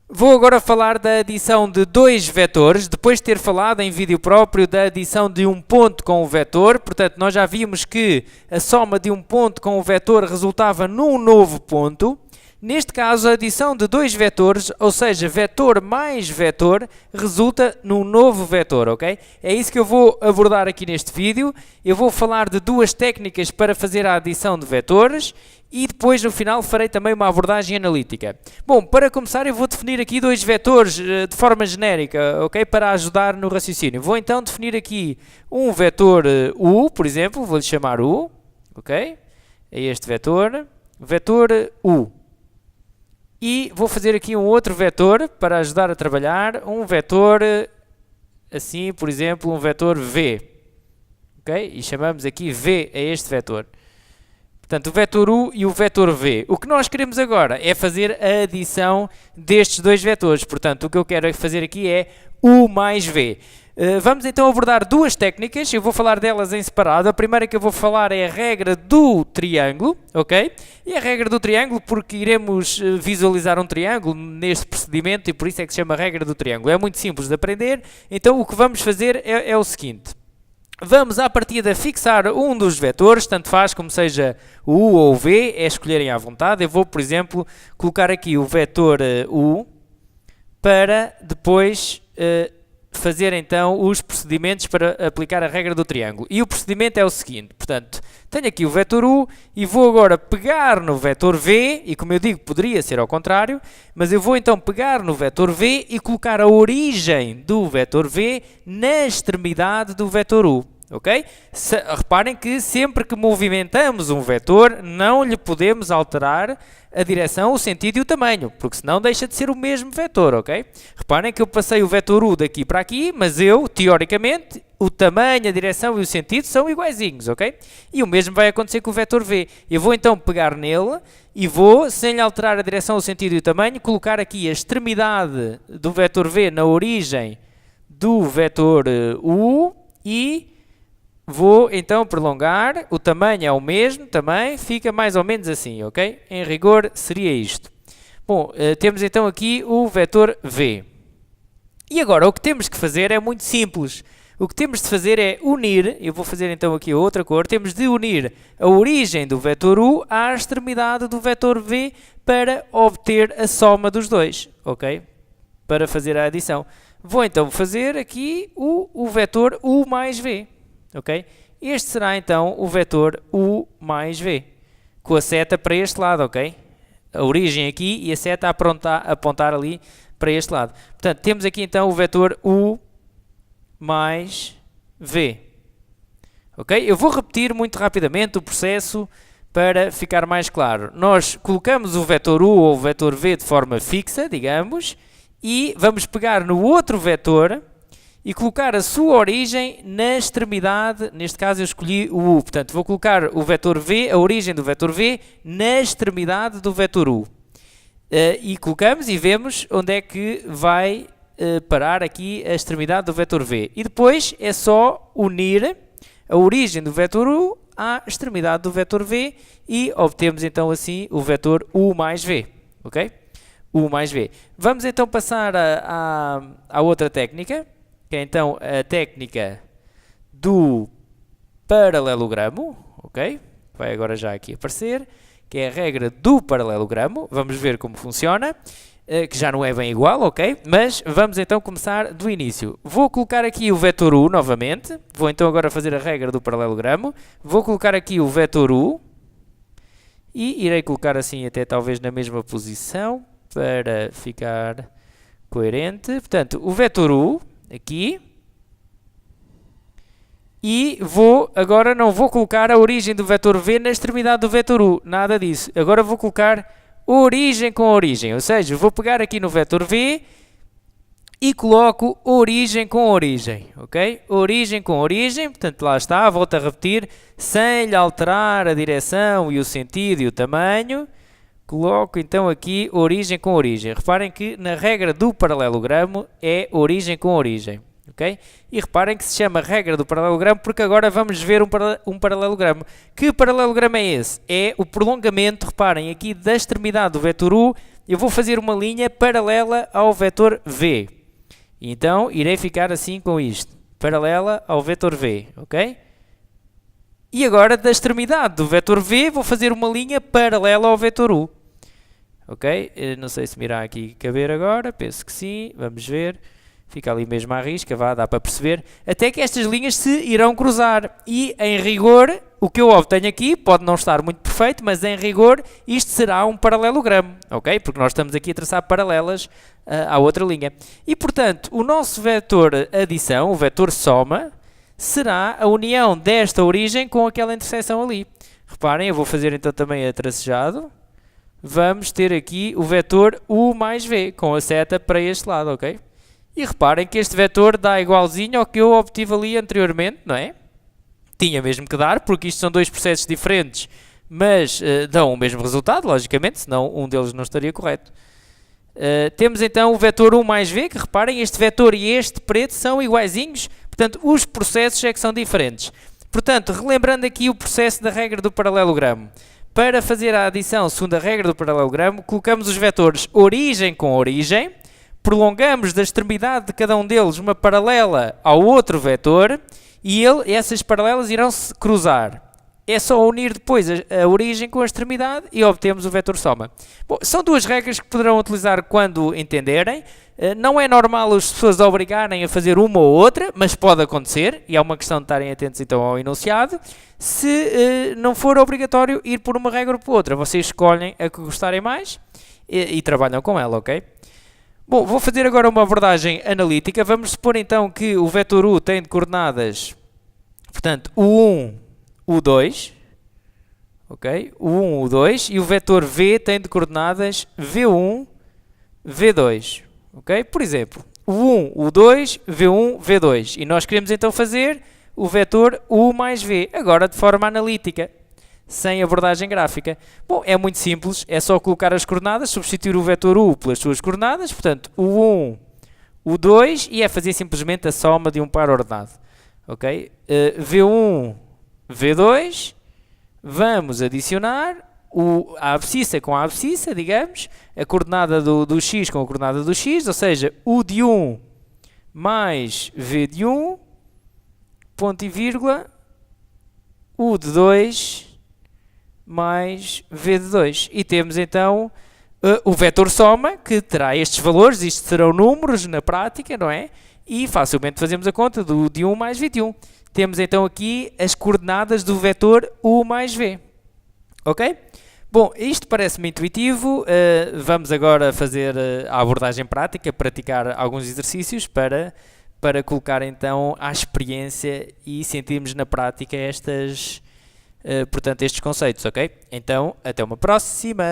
Vou agora falar da adição de dois vetores, depois de ter falado em vídeo próprio da adição de um ponto com o vetor. Portanto, nós já vimos que a soma de um ponto com o vetor resultava num novo ponto. Neste caso, a adição de dois vetores, ou seja, vetor mais vetor, resulta num novo vetor, ok? É isso que eu vou abordar aqui neste vídeo. Eu vou falar de duas técnicas para fazer a adição de vetores e depois, no final, farei também uma abordagem analítica. Bom, para começar, eu vou definir aqui dois vetores de forma genérica, ok? Para ajudar no raciocínio. Vou então definir aqui um vetor U, por exemplo, vou-lhe chamar U, ok? É este vetor, vetor U. E vou fazer aqui um outro vetor para ajudar a trabalhar, um vetor assim, por exemplo, um vetor V, ok? E chamamos aqui V a este vetor. Portanto, o vetor U e o vetor V. O que nós queremos agora é fazer a adição destes dois vetores. Portanto, o que eu quero fazer aqui é U mais V. Vamos então abordar duas técnicas, eu vou falar delas em separado. A primeira que eu vou falar é a regra do triângulo, ok? E a regra do triângulo porque iremos visualizar um triângulo neste procedimento e por isso é que se chama regra do triângulo. É muito simples de aprender, então o que vamos fazer é o seguinte. Vamos à partida fixar um dos vetores, tanto faz como seja o U ou o V, é escolherem à vontade. Eu vou, por exemplo, colocar aqui o vetor U para depois fazer então os procedimentos para aplicar a regra do triângulo. E o procedimento é o seguinte, portanto, tenho aqui o vetor U e vou agora pegar no vetor V, e como eu digo, poderia ser ao contrário, mas eu vou então pegar no vetor V e colocar a origem do vetor V na extremidade do vetor U. Ok? Reparem que sempre que movimentamos um vetor, não lhe podemos alterar a direção, o sentido e o tamanho, porque senão deixa de ser o mesmo vetor, ok? Reparem que eu passei o vetor U daqui para aqui, mas eu, teoricamente, o tamanho, a direção e o sentido são iguaizinhos, ok? E o mesmo vai acontecer com o vetor V. Eu vou então pegar nele e vou, sem lhe alterar a direção, o sentido e o tamanho, colocar aqui a extremidade do vetor V na origem do vetor U e vou então prolongar, o tamanho é o mesmo também, fica mais ou menos assim, ok? Em rigor seria isto. Bom, temos então aqui o vetor V. E agora o que temos que fazer é muito simples. O que temos de fazer é unir, eu vou fazer então aqui outra cor, temos de unir a origem do vetor U à extremidade do vetor V para obter a soma dos dois, ok? Para fazer a adição. Vou então fazer aqui o vetor U mais V. Ok? Este será então o vetor U mais V, com a seta para este lado, ok? A origem aqui e a seta a apontar ali para este lado. Portanto, temos aqui então o vetor U mais V. Ok? Eu vou repetir muito rapidamente o processo para ficar mais claro. Nós colocamos o vetor U ou o vetor V de forma fixa, digamos, e vamos pegar no outro vetor e colocar a sua origem na extremidade, neste caso eu escolhi o U, portanto vou colocar o vetor V, a origem do vetor V, na extremidade do vetor U. E colocamos e vemos onde é que vai parar aqui a extremidade do vetor V. E depois é só unir a origem do vetor U à extremidade do vetor V e obtemos então assim o vetor U mais V, ok? U mais V. Vamos então passar à outra técnica, que é então a técnica do paralelogramo, ok? Vai agora já aqui aparecer, que é a regra do paralelogramo. Vamos ver como funciona, que já não é bem igual, ok? Mas vamos então começar do início. Vou colocar aqui o vetor U novamente, vou então agora fazer a regra do paralelogramo. Vou colocar aqui o vetor U e irei colocar assim até talvez na mesma posição para ficar coerente. Portanto, o vetor U aqui, e agora não vou colocar a origem do vetor V na extremidade do vetor U, nada disso. Agora vou colocar origem com origem, ou seja, vou pegar aqui no vetor V e coloco origem com origem, ok? Origem com origem, portanto lá está, volto a repetir, sem lhe alterar a direção e o sentido e o tamanho. Coloco então aqui origem com origem. Reparem que na regra do paralelogramo é origem com origem. Ok? E reparem que se chama regra do paralelogramo porque agora vamos ver um paralelogramo. Que paralelogramo é esse? É o prolongamento, reparem, aqui da extremidade do vetor U eu vou fazer uma linha paralela ao vetor v. Então, irei ficar assim com isto, paralela ao vetor v, ok? E agora, da extremidade do vetor v, vou fazer uma linha paralela ao vetor u. Ok? Não sei se me irá aqui caber agora, penso que sim, vamos ver. Fica ali mesmo à risca, dá para perceber. Até que estas linhas se irão cruzar. E, em rigor, o que eu obtenho aqui, pode não estar muito perfeito, mas em rigor isto será um paralelogramo, ok? Porque nós estamos aqui a traçar paralelas à outra linha. E, portanto, o nosso vetor adição, o vetor soma, será a união desta origem com aquela interseção ali. Reparem, eu vou fazer então também a tracejado. Vamos ter aqui o vetor u mais v, com a seta para este lado, ok? E reparem que este vetor dá igualzinho ao que eu obtive ali anteriormente, não é? Tinha mesmo que dar, porque isto são dois processos diferentes, mas dão o mesmo resultado, logicamente, senão um deles não estaria correto. Temos então o vetor u mais v, que reparem, este vetor e este preto são iguaizinhos, portanto, os processos é que são diferentes. Portanto, relembrando aqui o processo da regra do paralelogramo. Para fazer a adição segundo a regra do paralelogramo, colocamos os vetores origem com origem, prolongamos da extremidade de cada um deles uma paralela ao outro vetor e essas paralelas irão se cruzar. É só unir depois a origem com a extremidade e obtemos o vetor soma. Bom, são duas regras que poderão utilizar quando entenderem. Não é normal as pessoas obrigarem a fazer uma ou outra, mas pode acontecer e é uma questão de estarem atentos então ao enunciado. Se não for obrigatório ir por uma regra ou por outra, vocês escolhem a que gostarem mais e trabalham com ela, ok? Bom, vou fazer agora uma abordagem analítica. Vamos supor então que o vetor u tem de coordenadas, portanto, u1, u2, ok? U1, u2, e o vetor v tem de coordenadas v1, v2, ok? Por exemplo, u1, u2, v1, v2, e nós queremos então fazer o vetor u mais v, agora de forma analítica, sem abordagem gráfica. Bom, é muito simples, é só colocar as coordenadas, substituir o vetor u pelas suas coordenadas, portanto, u1, u2, e é fazer simplesmente a soma de um par ordenado. Ok? V1, V2, vamos adicionar a abscissa com a abscissa, digamos, a coordenada do x com a coordenada do x, ou seja, u de 1 mais v de 1, ponto e vírgula, u de 2 mais v de 2. E temos então o vetor soma, que terá estes valores, isto serão números na prática, não é? E facilmente fazemos a conta do de 1 mais v de 1. Temos então aqui as coordenadas do vetor u mais v. Ok? Bom, isto parece-me intuitivo. Vamos agora fazer a abordagem prática, praticar alguns exercícios para colocar então à experiência e sentirmos na prática estes conceitos, ok? Então, até uma próxima!